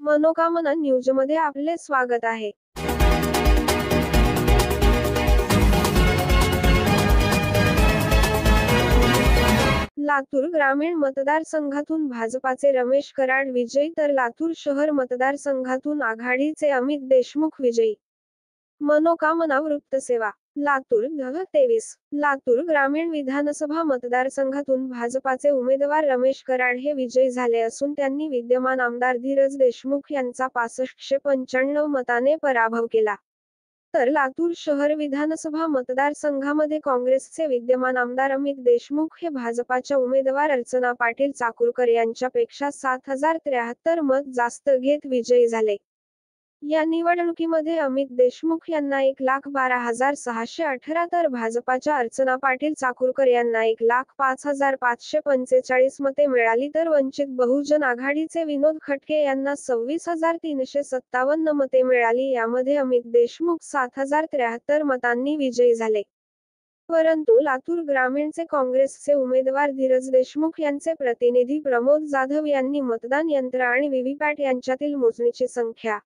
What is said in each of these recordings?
मनोकामना न्यूजमध्ये आपले स्वागत आहे. लातूर ग्रामीण मतदारसंघातून भाजपाचे रमेश कराड विजयी तर लातूर शहर मतदारसंघातून आघाडीचे अमित देशमुख विजयी. मनोकामना वृत्तसेवा. लातूर 23. लातूर ग्रामीण विधानसभा मतदारसंघातून भाजपाचे उमेदवार रमेश कराड हे विजयी झाले असून त्यांनी विद्यमान आमदार धीरज देशमुख यांचा 6595 मताने पराभव केला. तर लातूर शहर विधानसभा मतदारसंघामध्ये काँग्रेसचे विद्यमान आमदार अमित देशमुख हे भाजपाच्या उमेदवार अर्चना पाटील चाकूरकर यांच्यापेक्षा 7073 मत जास्त घेत विजयी झाले. या निवडणुकीमध्ये अमित देशमुख यांना 1,12,618 तर भाजपाच्या अर्चना पाटील चाकूरकर यांना 1,05,545 मते मिळाली तर वंचित बहुजन आघाडीचे विनोद खटके यांना 26,357 मते मिळाली. यामध्ये अमित देशमुख 7,073 मतांनी विजयी झाले. परंतु लातूर ग्रामीणचे काँग्रेसचे उमेदवार धीरज देशमुख यांचे प्रतिनिधी प्रमोद जाधव यांनी मतदान यंत्र आणि व्हीव्हीपॅट यांच्यातील मोजणीची संख्या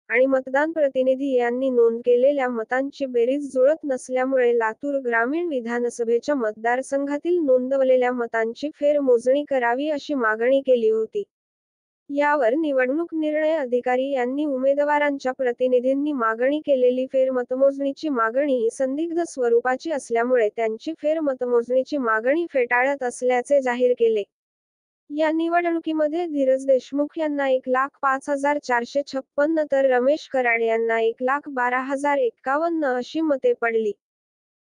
आणि मतदान प्रतिनिधी यांनी नोंद केलेल्या मतांची बेरीज जुळत नसल्यामुळे लातूर ग्रामीण विधानसभेच्या मतदारसंघातील नोंदवलेल्या मतांची फेरमोजणी करावी अशी मागणी केली होती. यावर निवडणूक निर्णय अधिकारी यांनी उमेदवारांच्या प्रतिनिधींनी मागणी केलेली फेरमतमोजणीची मागणी ही संदिग्ध स्वरूपाची असल्यामुळे त्यांची फेरमतमोजणीची मागणी फेटाळत असल्याचे जाहीर केले. या निवडणुकीमध्ये धीरज देशमुख यांना 1,05,456 तर रमेश कराड यांना 1,12,051 अशी मते पडली.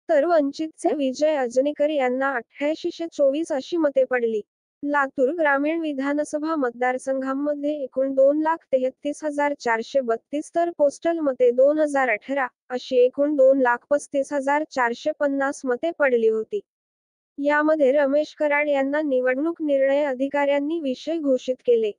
तर वंचितचे विजय अजनीकर यांना 8824 अशी मते पडली. लातूर ग्रामीण विधानसभा मतदारसंघामध्ये एकूण 2,33,432 तर पोस्टल मते 2,018 अशी एकूण 2,35,450 मते पडली होती. यामध्ये रमेश कराड यांना निवडणूक निर्णय अधिकाऱ्यांनी विजयी घोषित केले.